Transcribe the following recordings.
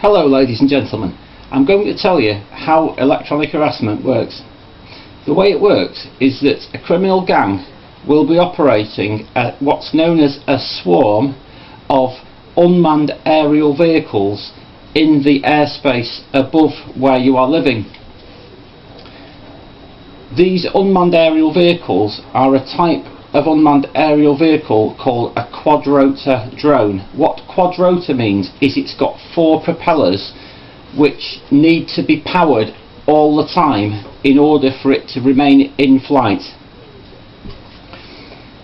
Hello ladies and gentlemen, I'm going to tell you how electronic harassment works. The way it works is that a criminal gang will be operating at what's known as a swarm of unmanned aerial vehicles in the airspace above where you are living. These unmanned aerial vehicles are a type of unmanned aerial vehicle called a quadrotor drone. What quadrotor means is it's got 4 propellers which need to be powered all the time in order for it to remain in flight.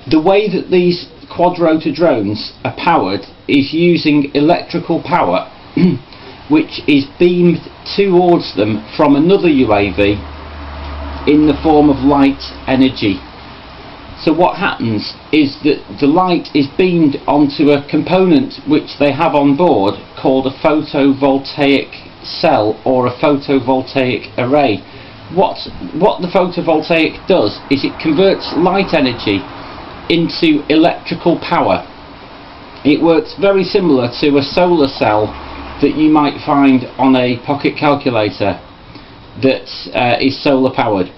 The way that these quadrotor drones are powered is using electrical power which is beamed towards them from another UAV in the form of light energy. So what happens is that the light is beamed onto a component which they have on board called a photovoltaic cell or a photovoltaic array. What the photovoltaic does is it converts light energy into electrical power. It works very similar to a solar cell that you might find on a pocket calculator that is solar powered.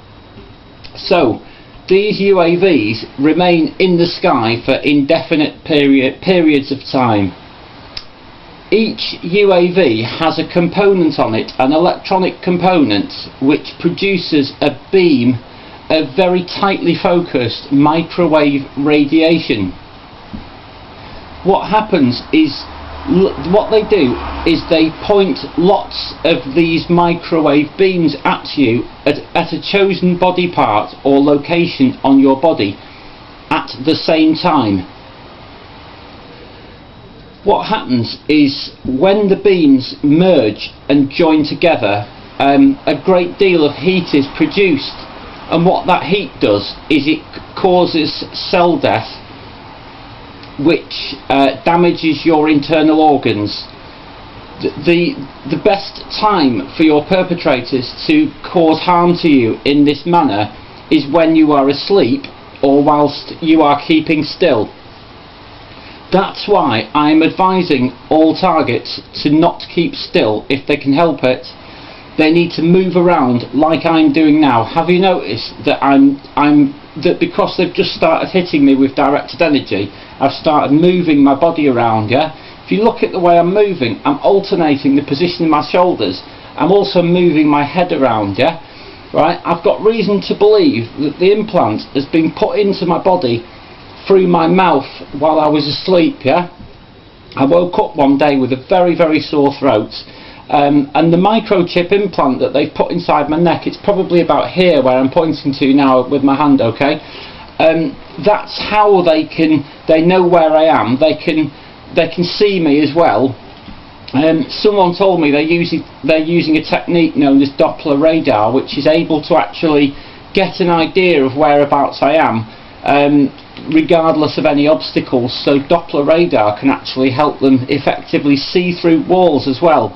So these UAVs remain in the sky for indefinite periods of time. Each UAV has a component on it, an electronic component, which produces a beam of very tightly focused microwave radiation. What happens is, what they do is they point lots of these microwave beams at you at a chosen body part or location on your body at the same time. What happens is when the beams merge and join together, a great deal of heat is produced, and what that heat does is it causes cell death, which damages your internal organs. The best time for your perpetrators to cause harm to you in this manner is when you are asleep or whilst you are keeping still. That's why I'm advising all targets to not keep still if they can help it. They need to move around like I'm doing now. Have you noticed that that because they've just started hitting me with directed energy, I've started moving my body around, yeah? If you look at the way I'm moving, I'm alternating the position of my shoulders. I'm also moving my head around, yeah? Right? I've got reason to believe that the implant has been put into my body through my mouth while I was asleep, yeah? I woke up one day with a very, very sore throat. And the microchip implant that they've put inside my neck, it's probably about here where I'm pointing to now with my hand, okay? That's how they know where I am. They can see me as well. Someone told me they're using a technique known as Doppler radar, which is able to actually get an idea of whereabouts I am, regardless of any obstacles. So Doppler radar can actually help them effectively see through walls as well.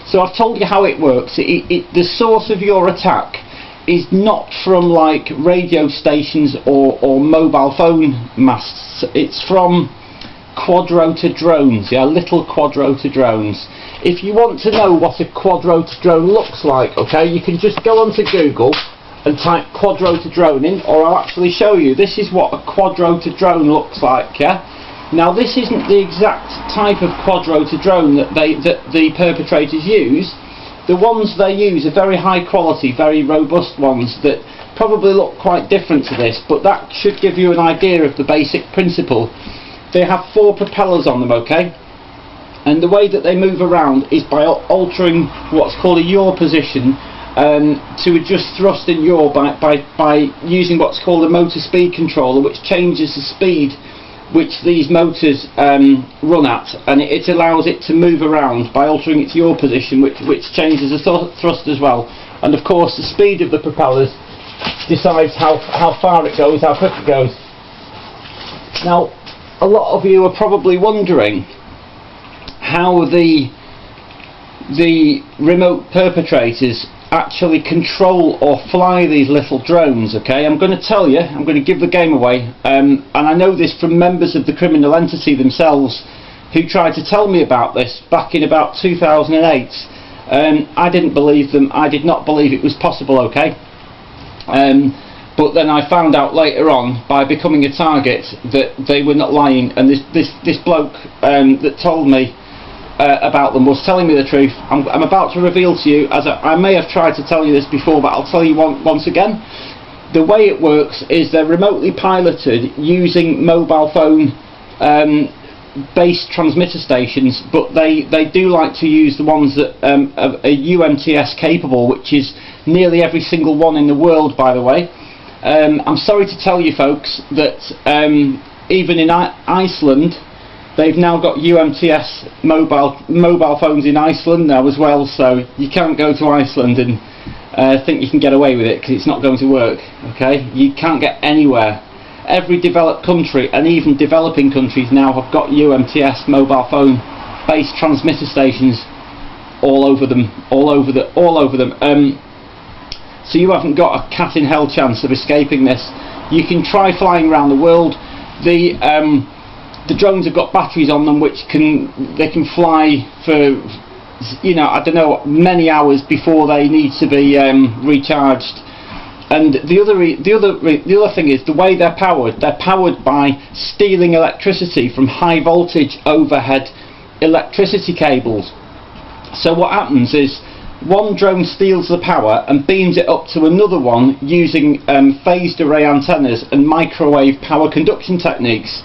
So I've told you how it works. The source of your attack is not from like radio stations or mobile phone masts. It's from quadrotor drones, yeah, little quadrotor drones. If you want to know what a quadrotor drone looks like, okay, you can just go onto Google and type quadrotor drone in, or I'll actually show you. This is what a quadrotor drone looks like, yeah. Now this isn't the exact type of quadrotor drone that the perpetrators use. The ones they use are very high quality, very robust ones that probably look quite different to this, but that should give you an idea of the basic principle. They have 4 propellers on them, okay? And the way that they move around is by altering what's called a yaw position to adjust thrust in yaw by using what's called a motor speed controller, which changes the speed which these motors run at, and it allows it to move around by altering its yaw position, which changes the thrust as well. And of course the speed of the propellers decides how far it goes, how quick it goes. Now a lot of you are probably wondering how the remote perpetrators actually control or fly these little drones, okay? I'm going to tell you, I'm going to give the game away, and I know this from members of the criminal entity themselves who tried to tell me about this back in about 2008. I didn't believe them. I did not believe it was possible, okay? But then I found out later on, by becoming a target, that they were not lying, and this bloke that told me about them was telling me the truth. I'm about to reveal to you, as I may have tried to tell you this before, but I'll tell you once again. The way it works is they're remotely piloted using mobile phone based transmitter stations, but they do like to use the ones that are UMTS capable, which is nearly every single one in the world, by the way. I'm sorry to tell you folks that even in Iceland, they've now got UMTS mobile phones in Iceland now as well, so you can't go to Iceland and think you can get away with it, because it's not going to work, okay? You can't get anywhere. Every developed country, and even developing countries now, have got UMTS mobile phone based transmitter stations all over them. So you haven't got a cat in hell chance of escaping this. You can try flying around the world. The drones have got batteries on them, which they can fly for, you know, I don't know, many hours before they need to be recharged. And the other thing is the way they're powered. They're powered by stealing electricity from high voltage overhead electricity cables. So what happens is, one drone steals the power and beams it up to another one using phased array antennas and microwave power conduction techniques,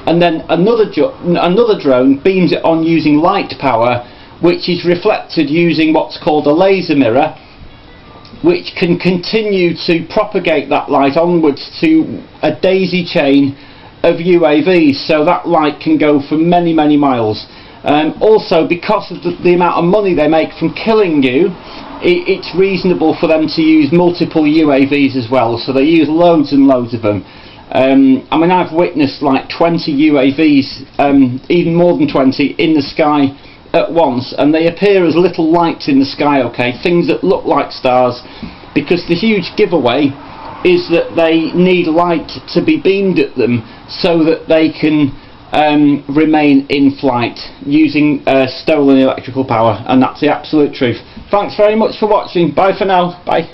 and then another drone beams it on using light power, which is reflected using what's called a laser mirror, which can continue to propagate that light onwards to a daisy chain of UAVs, so that light can go for many miles. Also, because of the amount of money they make from killing you, it's reasonable for them to use multiple UAVs as well, so they use loads and loads of them. I mean, I've witnessed like 20 UAVs, even more than 20, in the sky at once, and they appear as little lights in the sky, okay, things that look like stars, because the huge giveaway is that they need light to be beamed at them so that they can remain in flight using stolen electrical power, and that's the absolute truth. Thanks very much for watching. Bye for now. Bye.